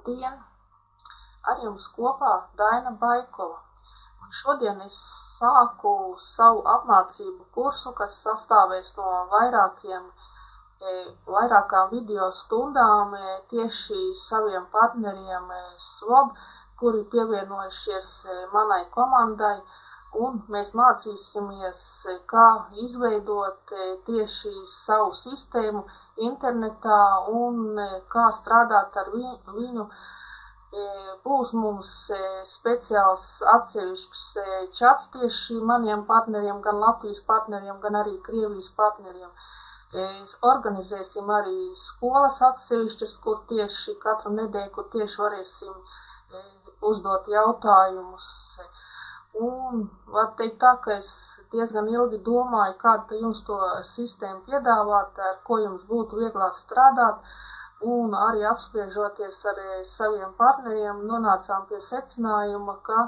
Labdien! Ar jums kopā Daina Baikova. Un šodien es sāku savu apmācību kursu, kas sastāvēs no vairākām video stundām tieši saviem partneriem SWOB, kuri pievienojušies manai komandai. Un mēs mācīsimies, kā izveidot tieši savu sistēmu internetā un kā strādāt ar viņu. Būs mums speciāls atsevišķs čats tieši maniem partneriem, gan Latvijas partneriem, gan arī Krievijas partneriem. Organizēsim arī skolas atsevišķas, kur tieši katru nedēļu, kur tieši varēsim uzdot jautājumus. Un var teikt tā, ka es diezgan ilgi domāju, kādu jums to sistēmu piedāvāt, ar ko jums būtu vieglāk strādāt, un arī apspriežoties ar saviem partneriem, nonācām pie secinājuma, ka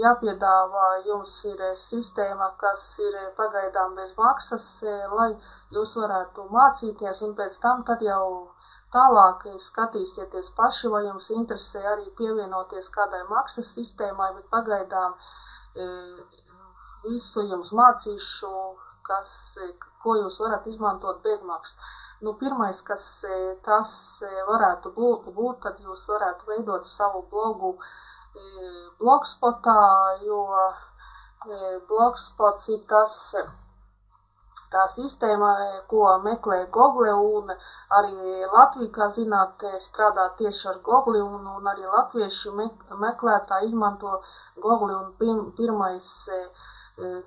jāpiedāvā jums ir sistēma, kas ir pagaidām bez maksas, lai jūs varētu mācīties, un pēc tam tad jau tālāk skatīsieties paši, vai jums interesē arī pievienoties kādai maksas sistēmai, bet pagaidām visu jums mācīšu, ko jūs varat izmantot bezmaksas. Pirmais, kas tas varētu būt, tad jūs varētu veidot savu blogu Blogspotā, jo Blogspots ir tā sistēma, ko meklē Google, un arī Latvija, kā zināt, strādā tieši ar Google, un arī latvieši meklētāji izmanto Google, un pirmais,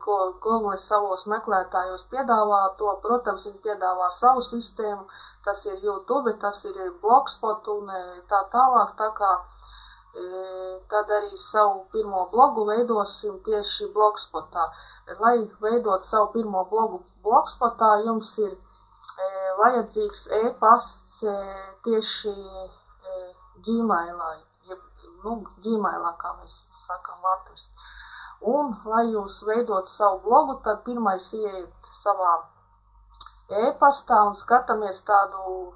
ko Google savos meklētājos piedāvā, to, protams, viņi piedāvā savu sistēmu, tas ir YouTube, tas ir Blogspot un tā tālāk, tā kā tad arī savu pirmo blogu veidosim tieši Blogspotā. Lai veidot savu pirmo blogu Blogspotā, jums ir vajadzīgs e-pasts tieši Gmailā, Gmailā, kā mēs sakam latviski. Un, lai jūs veidot savu blogu, tad pirmais ieiet savā e-pastā un skatāmies tādu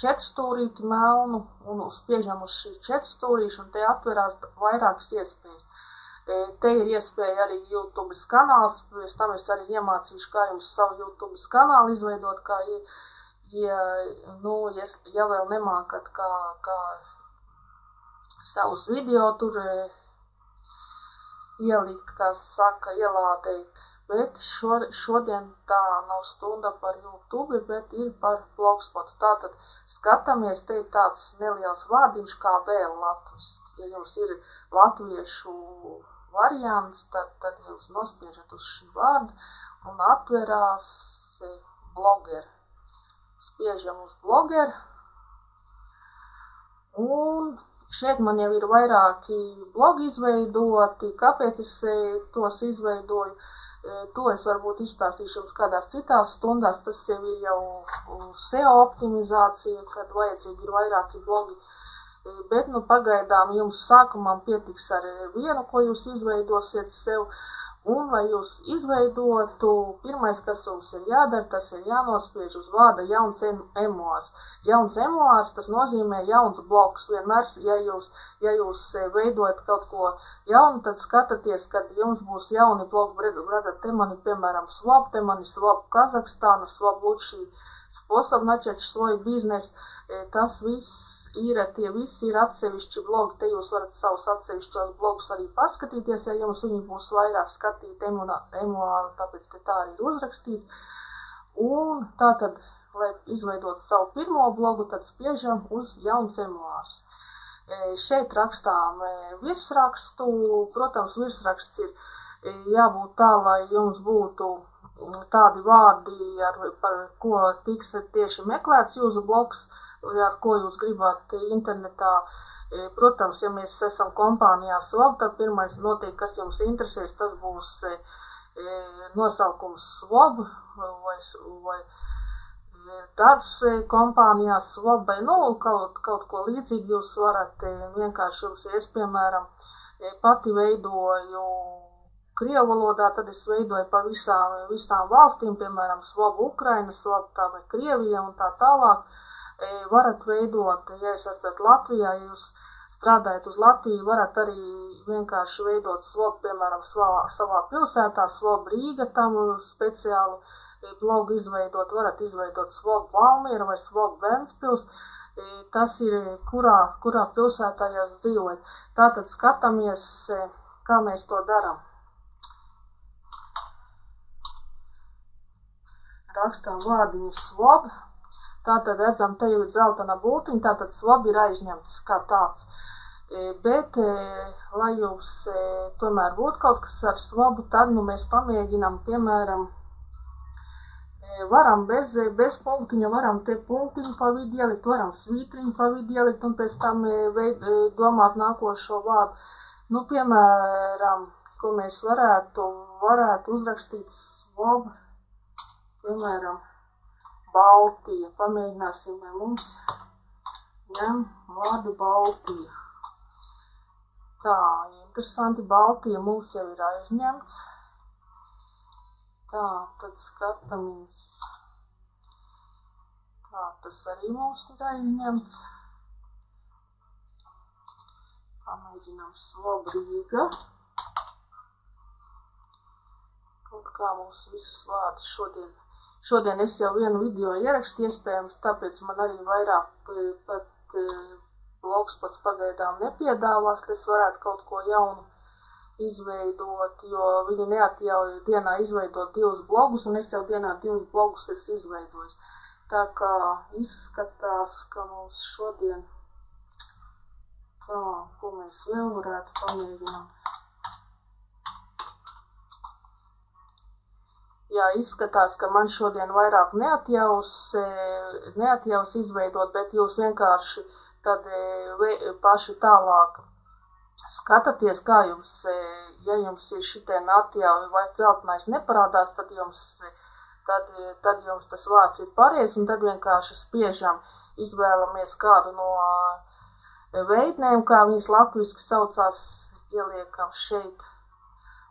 četrstūrīti melnu un spiežam uz šī četrstūrīša, un te atverās vairākas iespējas. Te ir iespēja arī YouTube kanāls, pēc tam es arī iemācīšu, kā jums savu YouTube kanālu izveidot, ja vēl nemākat, kā savus video tur ielikt, kā saka, ielādēt. Bet šodien tā nav stunda par YouTube, bet ir par Blogspotu. Tātad skatāmies, te ir tāds neliels vārdiņš kā vēl latviski. Ja jums ir latviešu variants, tad jūs nospiežat uz šī vārdu un atverās Blogger. Spiežam uz Blogger. Un šeit man jau ir vairāki blogi izveidoti. Kāpēc es tos izveidoju? To es varbūt izstāstīšu jums kādās citās stundās, tas jau ir SEO optimizācija, kad vajadzīgi ir vairāki blogi, bet pagaidām jums sākumam pietiks ar vienu, ko jūs izveidosiet sev, un lai jūs izveidotu, pirmais, kas jums ir jādara, tas ir jānospiež uz vārda jauns emuārs. Jauns emuārs, tas nozīmē jauns blogs. Vienmēr, ja jūs veidojat kaut ko jaunu, tad skatāties, kad jums būs jauni blogi. Redzat, te mani, piemēram, SWOB, te mani SWOB Kazahstāna, SWOB Lūčī, spособ начать свой бизнес. Tas viss tie visi ir atsevišķi blogi. Te jūs varat savus atsevišķos blogus arī paskatīties, ja jums viņi būs vairāk skatīt emuāru, tāpēc te tā arī ir uzrakstīts. Un tātad, lai izveidot savu pirmo blogu, tad spiežam uz jauns emuārs. Šeit rakstām virsrakstu. Protams, virsraksts ir jābūt tā, lai jums būtu tādi vārdi, par ko tiks tieši meklēts jūsu blogs, ar ko jūs gribat internetā. Protams, ja mēs esam kompānijā SWOB, tad pirmais noteikti, kas jums interesēs, tas būs nosaukums SWOB vai darbs kompānijā SWOB, kaut ko līdzīgi jūs varat vienkārši jums, es, piemēram, pati veidoju Krievu valodā, tad es veidoju pa visām valstīm, piemēram, SWOB Ukraina, SWOB Krievija un tā tālāk. varat veidot, ja jūs esat Latvijā, ja jūs strādājat uz Latviju, varat arī vienkārši veidot svobu, piemēram, savā pilsētā, svobu Rīga, tam speciālu blogu izveidot, varat izveidot svobu Valmiera vai svobu Ventspils, tas ir, kurā pilsētā jūs dzīvojat. Tātad skatāmies, kā mēs to darām. Rakstām vārdiņu svob, tātad redzam, te jau ir dzeltena bultiņa, tātad svob ir aizņemts kā tāds. Bet, lai jums tomēr būtu kaut kas ar svobu, tad mēs pamēģinām, piemēram, varam bez punktiņa, varam te punktiņu pa vidu ielikt, varam svītriņu pa vidu ielikt un pēc tam domāt nākošo vārdu. Piemēram, ko mēs varētu uzrakstīt svob, piemēram, Baltija. Pamēģināsim, mums ņem vārdu Baltija. Tā, interesanti, Baltija mums jau ir aizņemts. Tā, tad skatāmies. Tā, tas arī mums ir aizņemts. Pamēģinām svob Rīga. Kaut kā mums visus vārdus šodien es jau vienu video ierakstu, iespējams, tāpēc man arī vairāk pat blogs pats pagaidām nepiedāvās, lai es varētu kaut ko jaunu izveidot, jo viņi neatļauj dienā izveidot 2 blogus, un es jau dienā 2 blogus esmu izveidojis. Tā kā izskatās, ka mums šodien, tā, ko mēs vēl varētu pamēģināt. Jā, izskatās, ka man šodien vairāk neatļaus izveidot, bet jūs vienkārši tad paši tālāk skatāties, kā jums, ja jums ir šitien atļauj vai dzeltenais neparādās, tad jums tas vārds ir pareizs, un tad vienkārši spiežam, izvēlamies kādu no veidnēm, kā viņas latviski saucās, ieliekam šeit.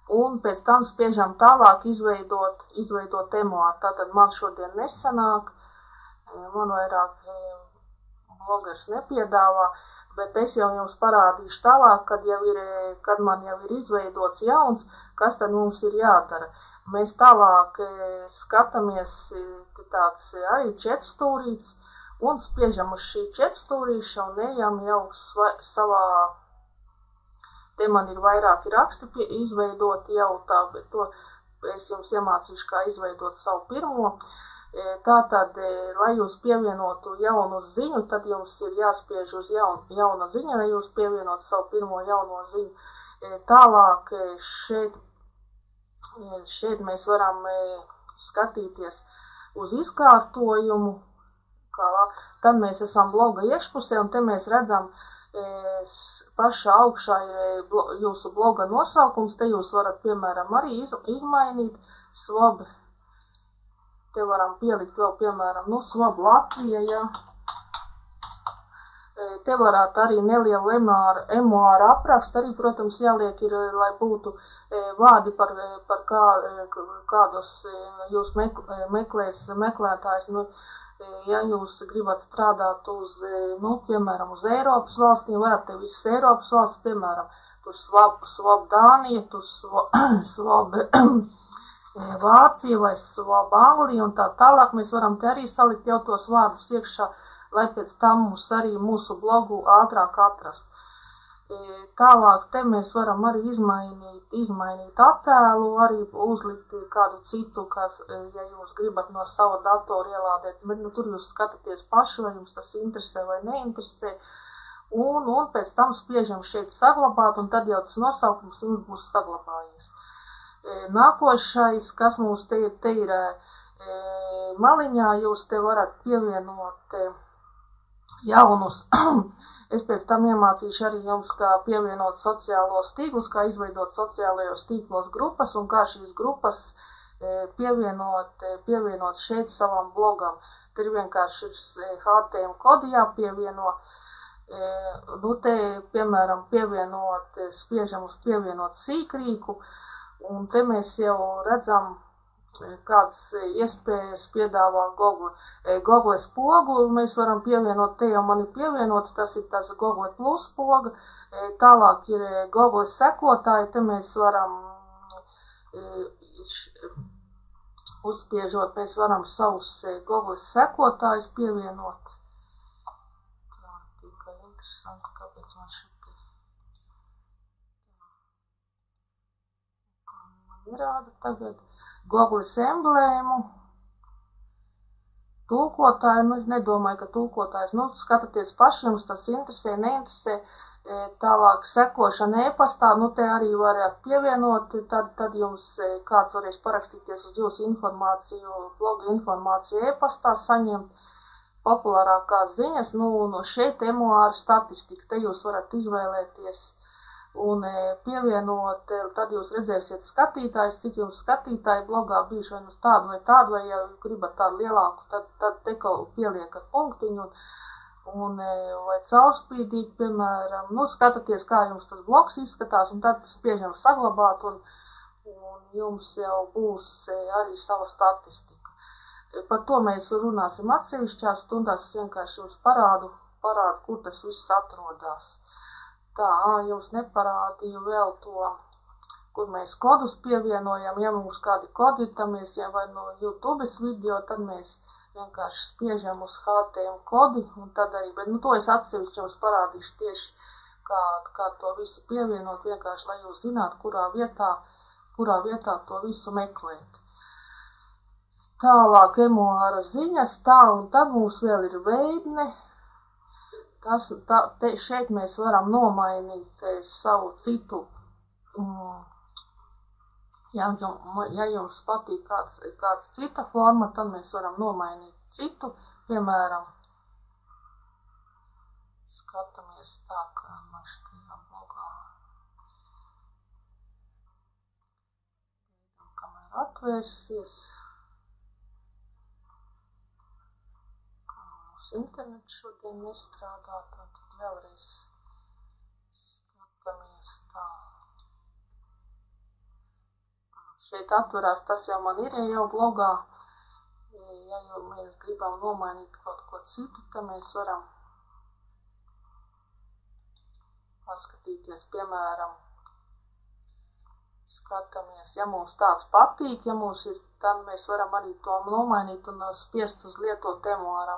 Un pēc tam spiežam tālāk izveidot emuāru. Tātad man šodien nesanāk, man vairāk blogers nepiedāvā, bet es jau jums parādīšu tālāk, kad man jau ir izveidots jauns, kas tad mums ir jādara. Mēs tālāk skatāmies tāds arī četrstūrīts un spiežam uz šī četrstūrīša un ejam jau savā. Te man ir vairāki raksti izveidoti jau tā, bet to es jums iemācīšu, kā izveidot savu pirmo. Tātad, lai jūs pievienotu jaunu ziņu, tad jums ir jāspiež uz jauna ziņa, lai jūs pievienotu savu pirmo jauno ziņu. Tālāk šeit mēs varam skatīties uz izkārtojumu, tad mēs esam bloga iekšpusē, un te mēs redzam, pašā augšā ir jūsu bloga nosaukums, te jūs varat, piemēram, arī izmainīt svob. Te varam pielikt vēl, piemēram, svob Latvija, ja. Te varētu arī nelielu emuāru aprakstu, arī, protams, jāliek ir, lai būtu vārdi par kādus jūs meklētājs, ja jūs gribat strādāt uz, piemēram, uz Eiropas valstīm, varat te visas Eiropas valsts, piemēram, tur svob Dānija, tur svob Vācija vai svob Anglija un tā tālāk. Mēs varam te arī salikt jau tos vārdus iekšā, lai pēc tam mums arī mūsu blogu ātrāk atrast. Tālāk te mēs varam arī izmainīt attēlu, arī uzlikt kādu citu, ja jūs gribat no sava datora ielādēt, bet tur jūs skatāties paši, vai jums tas interesē vai neinteresē, un pēc tam spiežam šeit saglabāt, un tad jau tas nosaukums jums būs saglabājies. Nākošais, kas mums te ir maliņā, jūs te varat pievienot jaunus. Es pēc tam iemācīšu arī jums, kā pievienot sociālos tīklus, kā izveidot sociālajos tīklos grupas un kā šīs grupas pievienot šeit savam blogam. Te ir vienkārši HTML kodi jāpievieno. Te, piemēram, spiežam uz pievienot sīkrīku, un te mēs jau redzam kādas iespējas piedāvā Google. Google spogu mēs varam pievienot, te jau man ir pievienot, tas ir tas Google Plus spoga, tālāk ir Google sekotāji, te mēs varam uzspiežot, mēs varam savus Google sekotājus pievienot. Tā tikai interesanti, kāpēc man šeit kā man ierāda tagad. Google emblēmu, tulkotāju, es nedomāju, ka tulkotājs, skatāties paši, jums tas interesē, neinteresē, tālāk sekošana e-pastā, te arī varat pievienot, tad jums kāds varēs parakstīties uz jūsu informāciju, bloga informāciju e-pastā, saņemt populārākās ziņas, no šeit emuāra statistika, te jūs varat izvēlēties un pievienot, tad jūs redzēsiet skatītājs, cik jums skatītāji blogā bijuši vai tādu vai tādu, vai ja gribat tādu lielāku, tad te kaut pieliekat punktiņu un vai caurspīdīt, piemēram, skatāties, kā jums tas blogs izskatās, un tad spiežam saglabāt, un jums jau būs arī sava statistika. Par to mēs runāsim atsevišķās stundās, es vienkārši jums parādu, kur tas viss atrodas. Tā, jums neparādīju vēl to, kur mēs kodus pievienojam, ja mums kādi kodi ir, tad mēs, ja vai no YouTube's video, tad mēs vienkārši spiežam uz HTML kodi, un tad arī, bet, to es atsevišķi jums parādīšu tieši, kā to visu pievienot, vienkārši, lai jūs zinātu, kurā vietā to visu meklēt. Tālāk emuāra ziņas, un tad mums vēl ir veidne. Šeit mēs varam nomainīt savu citu, ja jums patīk kāds cita forma, tad mēs varam nomainīt citu, piemēram, skatāmies tā, kā man štajā blogā, kamēr atvērsies. Internets šodien nestrādā, tad vēlreiz skatāmies tā. Šeit atverās, tas jau man ir jau blogā. Ja jau mēs gribam nomainīt kaut ko citu, tad mēs varam paskatīties, piemēram, skatāmies, ja mums tāds patīk, ja mums ir, tad mēs varam arī to nomainīt un spiest uz lietot emuārā.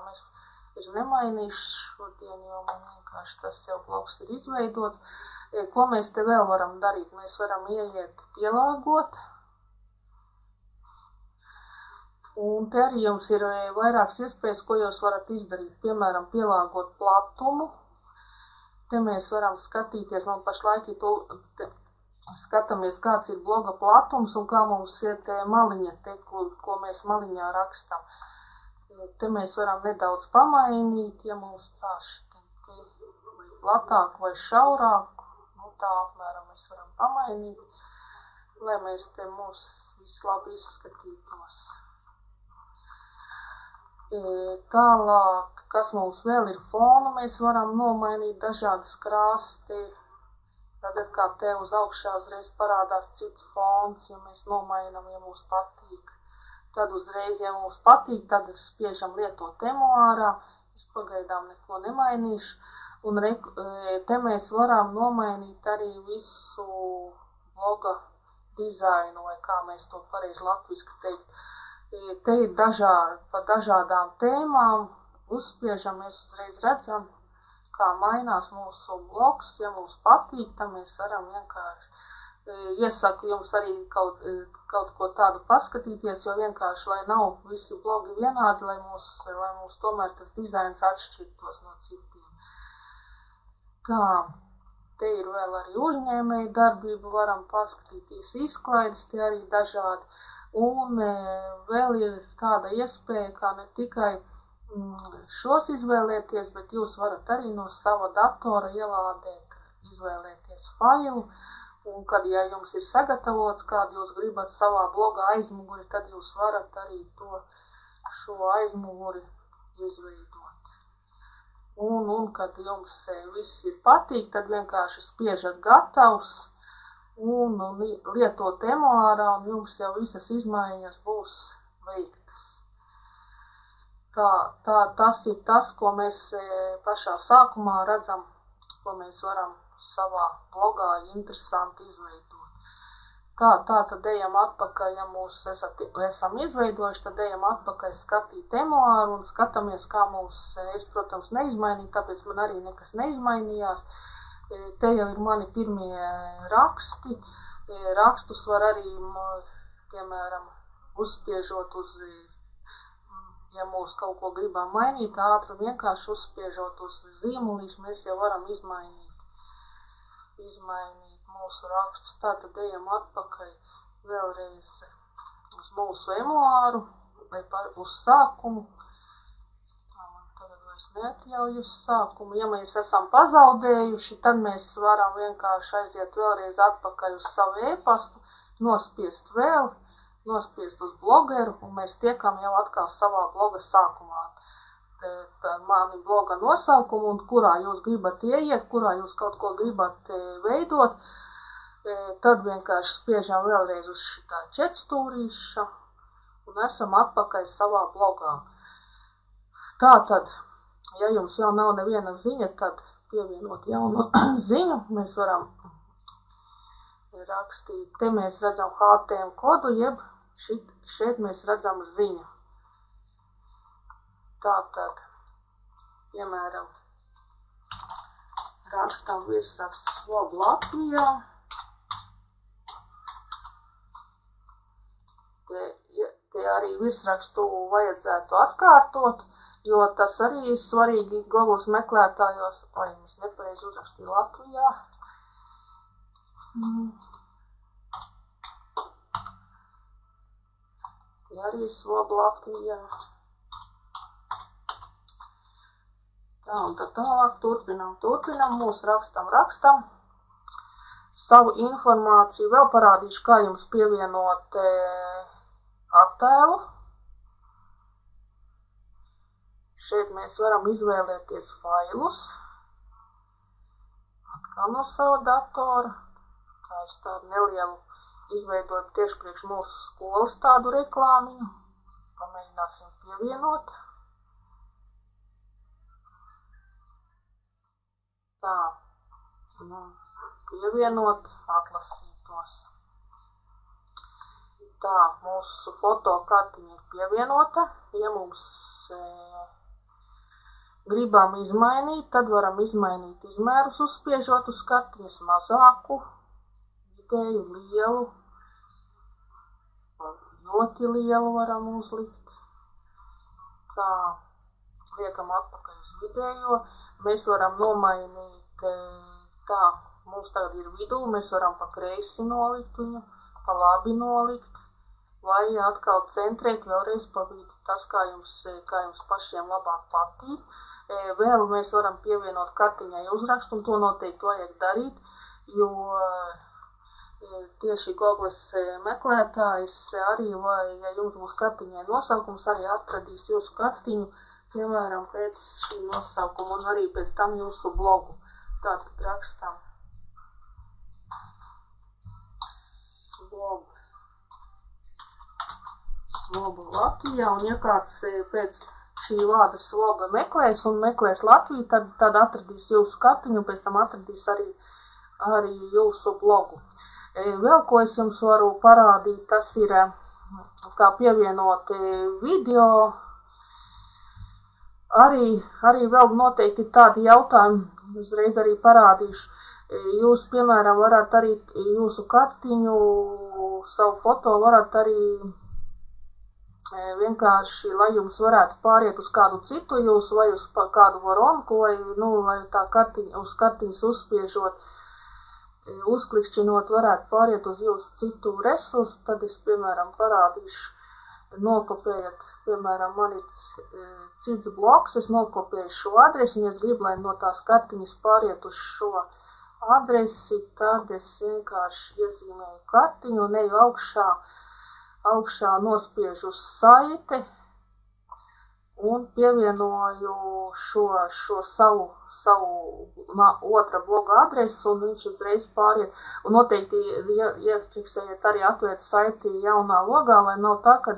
Es nemainīšu šodien, jo man vienkārši tas jau blogs ir izveidots. Ko mēs te vēl varam darīt? Mēs varam ieiet pielāgot. Un te arī jums ir vairākas iespējas, ko jūs varat izdarīt. Piemēram, pielāgot platumu. Te mēs varam skatīties, man pašlaik skatāmies, kāds ir bloga platums un kā mums ir te maliņa, ko mēs maliņā rakstam. Te mēs varam nedaudz pamainīt, ja mums tā vai platāk vai šaurāk, tā apmēram mēs varam pamainīt, lai mēs te mūs vislabi izskatītos. Tālāk, kas mums vēl ir fonu, mēs varam nomainīt dažādas krāsas, tad kā te uz augšā uzreiz parādās cits fons, ja mēs nomainam, ja mums patīk. Tad uzreiz, ja mums patīk, tad spiežam lietot emuārā, es pagaidām neko nemainīšu, un te mēs varam nomainīt arī visu bloga dizainu, vai kā mēs to pareizi latviski teikt. Te ir par dažādām tēmām, uzspiežam, mēs uzreiz redzam, kā mainās mūsu blogs, ja mums patīk, tad mēs varam vienkārši. Iesaku jums arī kaut ko tādu paskatīties, jo vienkārši, lai nav visi blogi vienādi, lai mums tomēr tas dizains atšķirtos no citiem. Tā, te ir vēl arī uzņēmēju darbību, varam paskatīties izklaides, tie arī dažādi. Un vēl ir tāda iespēja, kā ne tikai šos izvēlēties, bet jūs varat arī no sava datora ielādēt, izvēlēties failu. Un, kad, ja jums ir sagatavots, kādu jūs gribat savā blogā aizmuguri, tad jūs varat arī šo aizmuguri izveidot. Un, kad jums viss ir patīk, tad vienkārši spiežat gatavs, un lietot emuārā, un jums jau visas izmaiņas būs veiktas. Tas ir tas, ko mēs pašā sākumā redzam, ko mēs varam savā blogā interesanti izveidot. Tad ejam atpakaļ, ja mūs esam izveidojuši, tad ejam atpakaļ skatīt emuāru un skatāmies, kā es, protams, neizmainīju, tāpēc man arī nekas neizmainījās. Te jau ir mani pirmie raksti. Rakstus var arī, piemēram, uzspiežot ja mūs kaut ko gribam mainīt, ātri vienkārši uzspiežot uz zīmolīšu, mēs jau varam izmainīt mūsu rakstus. Tātad ejam atpakaļ vēlreiz uz mūsu emuāru vai uz sākumu. Tagad vairs neatļauju uz sākumu. Ja mēs esam pazaudējuši, tad mēs varam vienkārši aiziet vēlreiz atpakaļ uz savu e-pastu, nospiest uz blogeru, un mēs tiekam jau atkal savā bloga sākumā. Mani bloga nosaukumu, un kurā jūs gribat ieiet, kurā jūs kaut ko gribat veidot, tad vienkārši spiežam vēlreiz uz šitā četstūrīša un esam atpakaļ savā blogā. Tātad, ja jums vēl nav neviena ziņa, tad pievienot jaunu ziņu, mēs varam rakstīt. Te mēs redzam HTML kodu, jeb šeit mēs redzam ziņu. Tātad, piemēram, rakstam virsrakstu Sloga Latvijā. Te arī virsrakstu vajadzētu atkārtot, jo tas arī ir svarīgi Google meklētājos. Es nepareizi uzrakstīju Latvijā. Te arī Sloga Latvijā. Un tad tālāk turpinam, mūsu rakstam. Savu informāciju vēl parādīšu, kā jums pievienot attēlu. Šeit mēs varam izvēlēties failus. Atkal no sava datora. Tā es tādu nelielu izveidoju tieši priekš mūsu skolas tādu reklāmiņu. Pamēģināsim pievienot. Pievienot, atlasītos. Mūsu fotokartiņa ir pievienota. Ja mums gribam izmainīt, tad varam izmainīt izmērus, uzspiežot uz kartiņas mazāku, vidēju, lielu, ļoti lielu varam uzlikt. Liekam atpakaļ uz vidējo. Mēs varam nomainīt, mums tagad ir vidū, mēs varam pa kreisi nolikt viņu, pa labi nolikt, vai atkal centrēt vēlreiz pa vidu. Tas, kā jums pašiem labāk patīk. Vēl mēs varam pievienot kartiņai uzrakstu, un to noteikti vajag darīt, jo tieši Google meklētājs arī, vai ja jums būs kartiņai nosaukums, arī atradīs jūsu kartiņu, piemēram, pēc šī nosaukuma un arī pēc tam jūsu blogu. Tātad rakstam Sloga Latvijā, un ja kāds pēc šī vārda sloga meklēs un meklēs Latviju, tad atradīs jūsu kartiņu un pēc tam atradīs arī jūsu blogu. Vēl ko es jums varu parādīt, tas ir, kā pievienot video. Arī vēl noteikti tādi jautājumi, uzreiz arī parādīšu. Jūs, piemēram, varat arī jūsu kartiņu, savu foto varat arī vienkārši, lai jums varētu pāriet uz kādu citu jūsu, vai uz kādu varonku, vai, lai tā uz kartiņas uzspiežot, uzklikšķinot, varētu pāriet uz jūsu citu resursu, tad es, piemēram, parādīšu. Nokopējat, piemēram, man ir cits bloks, es nokopēju šo adresi, un es gribu, lai no tās kartiņas pāriet uz šo adresi, tad es vienkārši iezīmēju kartiņu un eju augšā nospiežu uz saiti, un pievienoju šo savu otra bloga adresi, un viņš uzreiz pāriet. Un noteikti iefiksējiet arī atvērt saiti jaunā logā, lai nav tā, ka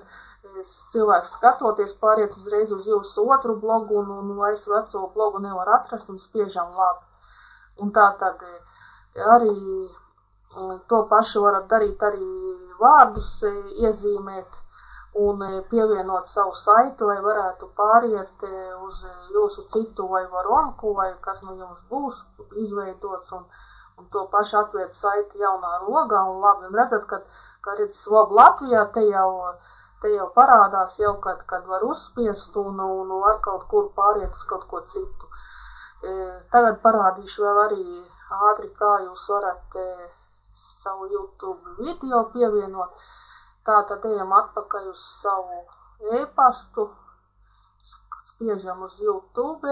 cilvēks skatoties pāriet uzreiz uz jūsu otru blogu, un vairs veco blogu nevar atrast, un spiežam labi. Un tā tad arī to pašu varat darīt arī vārdus iezīmēt, un pievienot savu saiti, lai varētu pāriet uz jūsu citu vai varonku, vai kas no jums būs izveidots, un to pašu atvērt saiti jaunā logā, un labi, un redzat, ka redz Svob Latvijā, te jau parādās jau, kad var uzspiest, un var kaut kur pāriet uz kaut ko citu. Tagad parādīšu vēl arī ātri, kā jūs varat savu YouTube video pievienot. Tā tad ejam atpakaļ uz savu e-pastu, spiežam uz YouTube,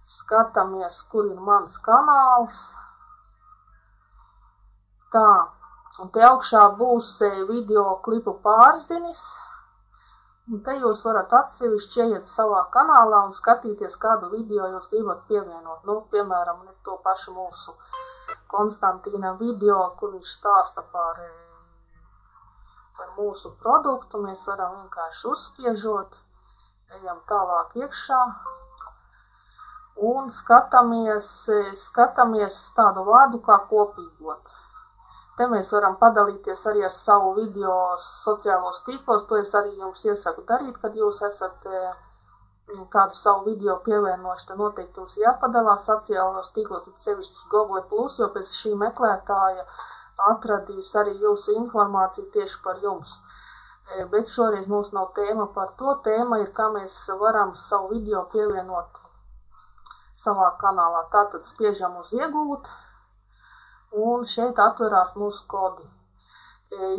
skatāmies, kur ir mans kanāls. Tā, un te augšā būs video klipu pārzinis, un te jūs varat atsevišķi ieiet savā kanālā un skatīties, kādu video jūs gribat pievienot. Nu, piemēram, to pašu mūsu Konstantīna video, kur viņš stāsta par mūsu produktu, mēs varam vienkārši uzspiežot, ejam tālāk iekšā un skatāmies tādu vārdu kā kopīgot. Te mēs varam padalīties arī ar savu video sociālos tīklos, to es arī jums iesaku darīt, kad jūs esat kādu savu video pievienojuši, tad noteikti jums jāpadalās sociālos tīklos, tad sevišķi Google+, jo pēc šī meklētāja atradīs arī jūsu informāciju tieši par jums. Bet šoreiz mums nav tēma par to. Tēma ir, kā mēs varam savu video pievienot savā kanālā. Tātad spiežam uz iegūt, un šeit atverās mūsu kodi.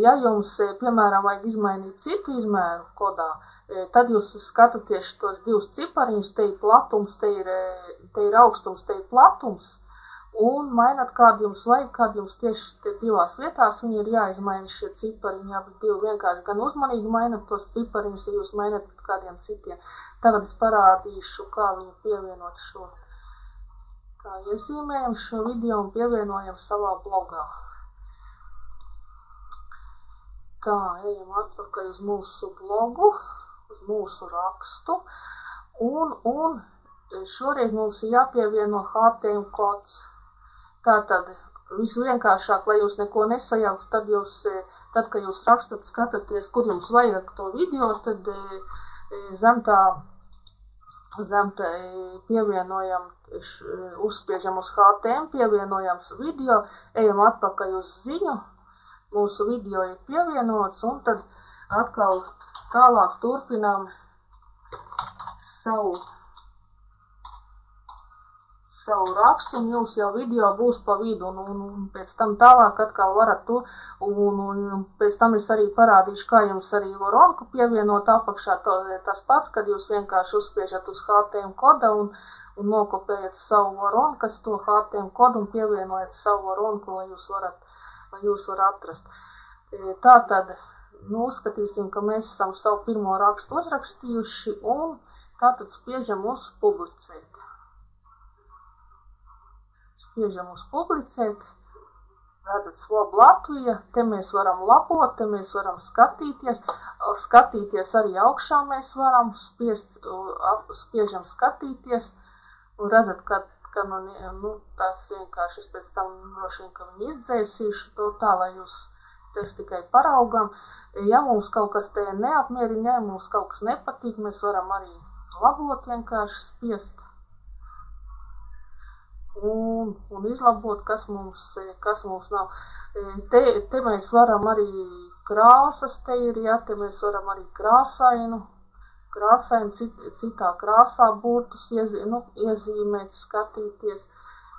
Ja jums, piemēram, vajag izmainīt citu izmēru kodā, tad jūs skatāties tos divus cipariņus, te ir platums, te ir augstums, te ir platums, un mainat, kādu jums vajag, kādu jums tieši te divās vietās, viņi ir jāizmaina šie cipariņi, abi divi vienkārši gan uzmanīgi mainat tos cipariņus, ja jūs mainat pret kādiem citiem. Tagad es parādīšu, kā viņu pievienot šo. Tā iezīmējam šo video un pievienojam savā blogā. Tā, ejam atpakaļ uz mūsu blogu, uz mūsu rakstu, un šoreiz mums ir jāpievieno HTML kods. Tātad visvienkāršāk, lai jūs neko nesajauktu, tad, kad jūs rakstat, skatāties, kur jums vajag to video, tad zem tā pievienojam, uzspiežam uz HTML, pievienojam video, ejam atpakaļ uz ziņu, mūsu video ir pievienots, un tad atkal tālāk turpinām savu rakstu, un jums jau video būs pa vidu, un pēc tam tālāk atkal varat to, un pēc tam es arī parādīšu, kā jums arī varonku pievienot apakšā. Tas pats, kad jūs vienkārši uzspiežat uz HTML koda un nokopējat savu varonkas to HTML kodu un pievienojat savu varonku, lai jūs varat atrast. Tātad, uzskatīsim, ka mēs esam savu pirmo rakstu uzrakstījuši, un tātad spiežam uz publicēt. Spiežam uz publicēt, redzat Svob Latvija, te mēs varam labot, te mēs varam skatīties arī augšā mēs varam, spiežam skatīties, un redzat, ka man, tas vienkārši es pēc tam droši vien, ka viņi izdzēsīšu to tā, lai jūs tas tikai paraugam. Ja mums kaut kas te neapmierina, ja mums kaut kas nepatīk, mēs varam arī labot vienkārši spiest. Un izlabot, kas mums nav. Te mēs varam arī krāsas, te mēs varam arī krāsainu citā krāsā burtus iezīmēt, skatīties.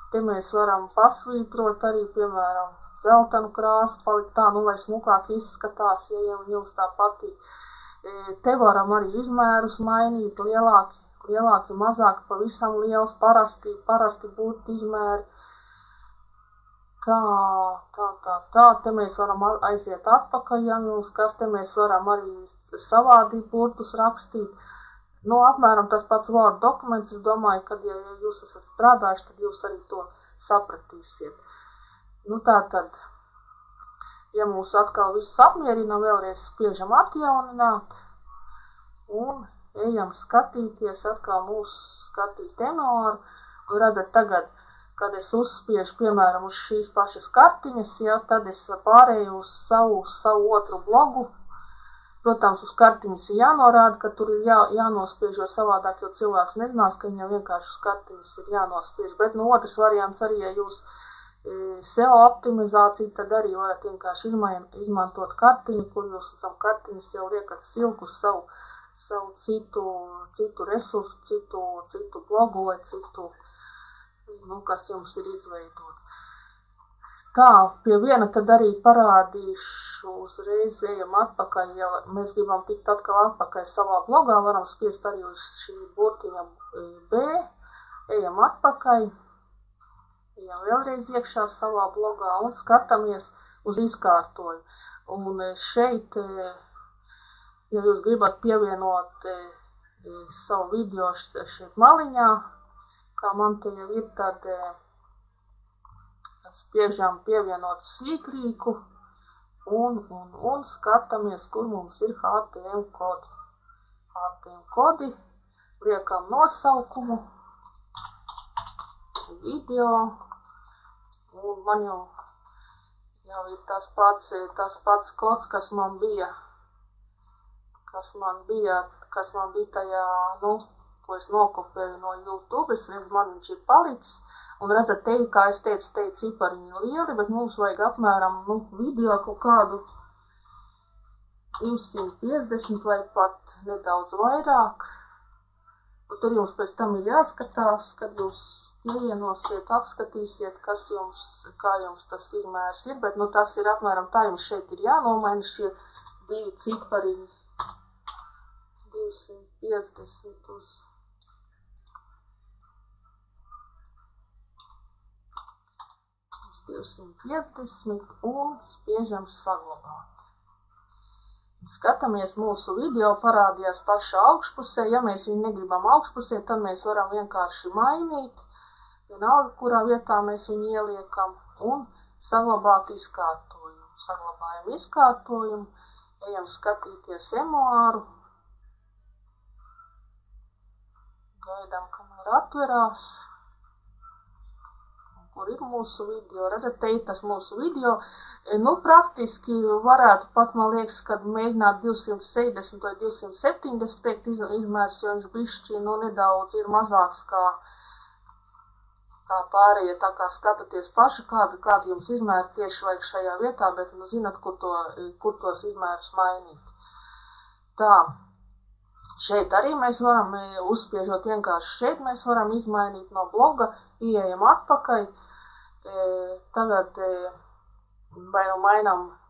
Te mēs varam pasvītrot arī, piemēram, zeltanu krāsu, palikt tā, lai smukāk izskatās, ja jums tā patīk. Te varam arī izmērus mainīt, lielāki, mazāki, pavisam liels, parasti burtu izmēri. Tā, te mēs varam aiziet atpakaļ, ja mums kas, te mēs varam arī savādī burtus rakstīt. Nu, apmēram tas pats Word dokuments, es domāju, ka, ja jūs esat strādājuši, tad jūs arī to sapratīsiet. Nu, tā tad, ja mūs atkal viss apmierina, vēlreiz spiežam atjaunināt un ejam skatīties atkal mūsu skatīt tenoru. Un redzat tagad, kad es uzspiežu, piemēram, uz šīs pašas kartiņas, ja, tad es pārēju uz savu otru blogu. Protams, uz kartiņas ir jānorāda, ka tur ir jānospiež, jo savādāk, jo cilvēks nezinās, ka viņam vienkārši uz kartiņas ir jānospiež. Bet no otrs variants arī, ja jūs SEO optimizāciju, tad arī varat vienkārši izmantot kartiņu, kur jūs uz kartiņas jau liekat silku savu citu resursu, citu blogu vai citu, kas jums ir izveidots. Tā, pie viena tad arī parādīšu, uzreiz ejam atpakaļ, ja mēs gribam tikt atkal atpakaļ savā blogā, varam spiest arī uz šī burtiņa B, ejam atpakaļ, ejam vēlreiz iekšā savā blogā un skatāmies uz izkārtojumu. Un šeit, ja jūs gribat pievienot savu video šeit maliņā, kā man te jau ir, tad spiežam pievienot sīkrīku un skatāmies, kur mums ir HTML kodi. HTML kodi, liekam nosaukumu, video, un man jau ir tas pats kods, kas man bija tajā, ko es nokopēju no YouTube, es redzu, man viņš ir palicis. Un redzat, te, kā es teicu, te cipariņi lieli, bet mums vajag apmēram video kaut kādu 250 vai pat nedaudz vairāk. Un tur jums pēc tam ir jāskatās, kad jūs pievienosiet, apskatīsiet, kā jums tas izmērs ir, bet tas ir apmēram tā, jums šeit ir jānomaina šie divi cipariņi. 250 uz 250 un spiežam saglabāt. Skatāmies mūsu video, parādījās pašā augšpusē. Ja mēs viņu negribam augšpusē, tad mēs varam vienkārši mainīt, vienalga, kurā vietā mēs viņu ieliekam, un saglabāt izkārtojumu. Saglabājam izkārtojumu, ejam skatīties emuāru, gaidām, kamēr atverās. Kur ir mūsu video, redzat, te ir tas mūsu video. Praktiski varētu pat, man liekas, kad mēģināt 270 vai 270 izmērs, jo viņš bišķi, nedaudz ir mazāks kā pārējie, tā kā skatāties paši, kādu jums izmēru tieši vajag šajā vietā, bet, zinat, kur tos izmērus mainīt. Tā, šeit arī mēs varam, uzspiežot vienkārši šeit, mēs varam izmainīt no bloga, ieejam atpakaļ. Tagad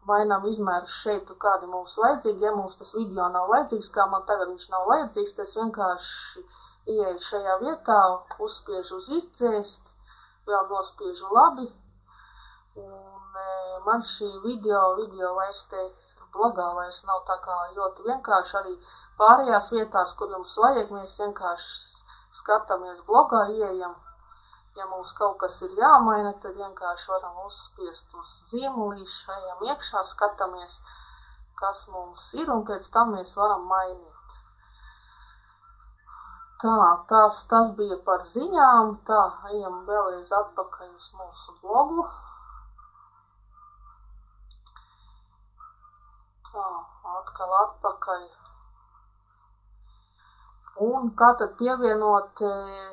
mainām izmērus šeit, kādi mums vajadzīgi. Ja mums tas video nav vajadzīgs, kā man tagad viņš nav vajadzīgs, tad es vienkārši ieeju šajā vietā, uzspiežu uz izdzēst, vēl nospiežu labi. Un man šī video vairs te blogā vairs nav tā kā ļoti vienkārši. Arī pārējās vietās, kur jums vajag, mēs vienkārši skatāmies blogā, ieejam. Ja mums kaut kas ir jāmaina, tad vienkārši varam uzspiest uz zīmolīšu, ejam iekšā, skatāmies, kas mums ir, un pēc tam mēs varam mainīt. Tā, tas bija par ziņām. Tā, ejam vēlreiz atpakaļ uz mūsu blogu. Tā, atkal atpakaļ. Un kā tad pievienot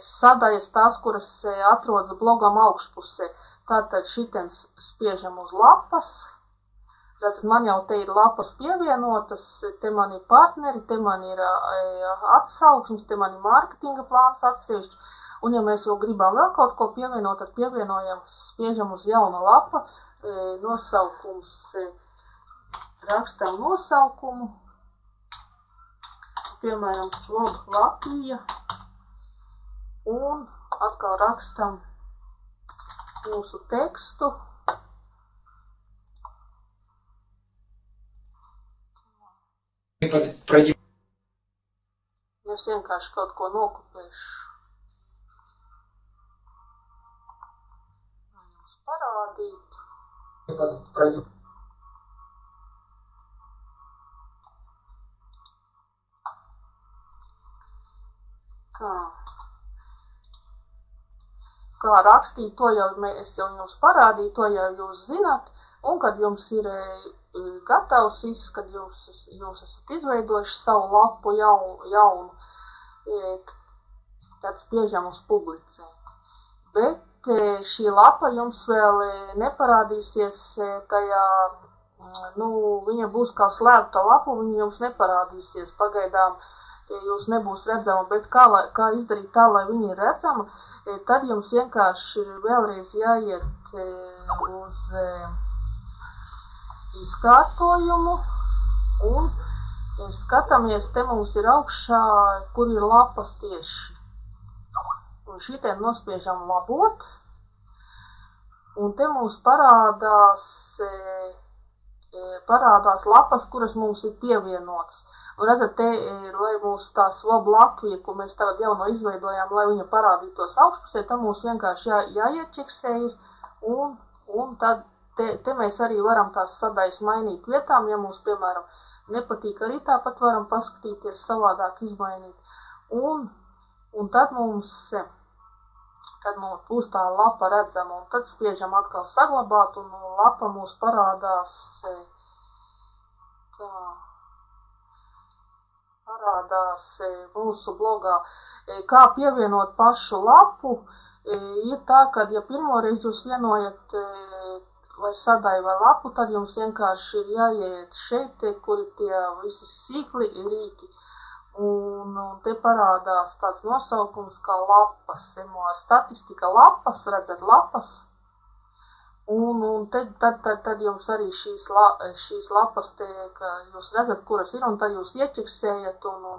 sadaļas tās, kuras atrodas blogam augšpusē. Tātad šitien spiežam uz lapas. Redzat, man jau te ir lapas pievienotas, te man ir partneri, te man ir atsauksmes, te man ir mārketinga plāns atsevišķi. Un ja mēs vēl gribam vēl kaut ko pievienot, tad pievienojam, spiežam uz jauna lapa, nosaukums, rakstam nosaukumu. Piemēram, Slog Latvija, un atkal rakstam mūsu tekstu. Es vienkārši kaut ko nokopēšu. Jums parādīt. Tā. Kā rakstīt, to jau es jau jums parādīju, to jau jūs zināt. Un kad jums ir gatavs viss, kad jūs esat izveidojuši savu lapu jaunu, tad spiežam uz publicēt. Bet šī lapa jums vēl neparādīsies tajā, viņa būs kā slēpta lapa, viņa jums neparādīsies pagaidām. Jūs nebūs redzama, bet kā izdarīt tā, lai viņa ir redzama, tad jums vienkārši ir vēlreiz jāiet uz izkārtojumu un skatāmies, te mums ir augšā, kur ir lapas tieši. Un šitiem nospiežam labot, un te mums parādās lapas, kuras mums ir pievienotas. Un redzat, te, lai mums tā Svob Latvija, ko mēs tagad jauno izveidojām, lai viņa parādītos augšpusē, tad mums vienkārši jāieķeksē ir, un tad te mēs arī varam tās sadaļas mainīt vietām, ja mums, piemēram, nepatīk, arī tāpat varam paskatīties savādāk izmainīt. Un tad mums būs tā lapa redzama, un tad spiežam atkal saglabāt, un lapa mums parādās mūsu blogā. Kā pievienot pašu lapu, ir tā, ka, ja pirmoreiz jūs vienojat vai sadaļu vai lapu, tad jums vienkārši ir jāiet šeit, kur ir tie visi sīkli rīki. Un te parādās tāds nosaukums kā lapas, ar statistika lapas, redzat lapas, un tad jums arī šīs lapas te, ka jūs redzat, kuras ir, un tad jūs ieķeksējat un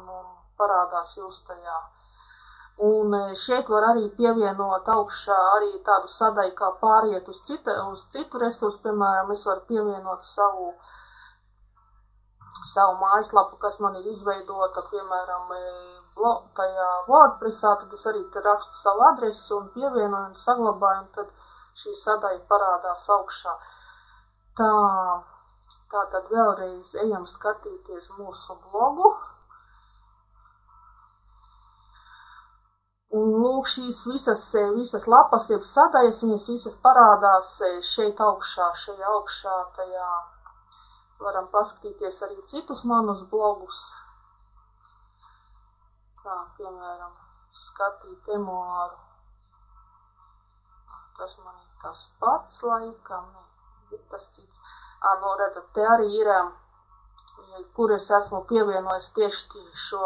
parādās jūs tajā. Un šeit var arī pievienot augšā arī tādu sadaļu, kā pāriet uz citu resursu, piemēram, es varu pievienot savu mājaslapu, kas man ir izveidota, piemēram, tajā WordPressā, tad es arī te rakstu savu adresi un pievienoju un saglabāju, un tad šī sadaļa parādās augšā. Tā tad vēlreiz ejam skatīties mūsu blogu. Un lūk, šīs visas lapas, jeb sadaļas, viņas visas parādās šeit augšā, tajā. Varam paskatīties arī citus manus blogus. Tā, piemēram, skatīt emuāru. Tas man ir tas pats laikam, ir tas cits. Redzat, te arī ir, kur es esmu pievienojis tieši šo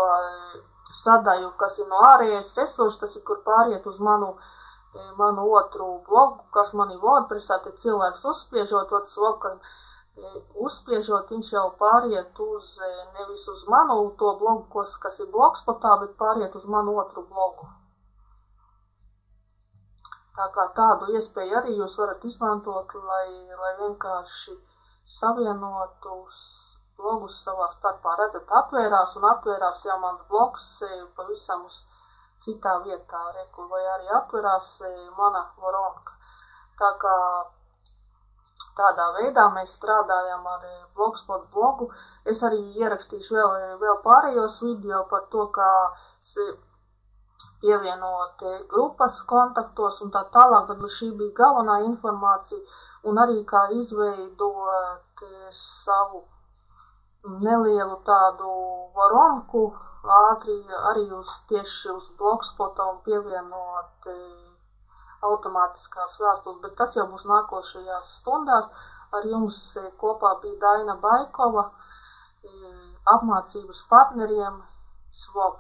sadaļu, kas ir no ārējais resursi, tas ir, kur pāriet uz manu otru blogu, kas man ir WordPressā, te cilvēks uzspiežot, uzspiežot, viņš jau pāriet nevis uz manu to blogu, kas ir blogspotā, bet pāriet uz manu otru blogu. Tā kā tādu iespēju arī jūs varat izmantot, lai vienkārši savienotu blogus savā starpā. Redzat, atvērās jau mans blogs pavisam uz citā vietā, vai arī atvērās mana Voronka. Tā kā tādā veidā mēs strādājam ar Blogspot blogu. Es arī ierakstīšu vēl pārējos video par to, kā pievienot grupas kontaktos un tā tālāk, bet šī bija galvenā informācija, un arī kā izveidot savu nelielu tādu varonku ātri arī tieši uz Blogspota un pievienot automātiskās vēstules, bet tas jau būs nākošajās stundās. Ar jums kopā bija Daina Baikova, apmācības partneriem Svob.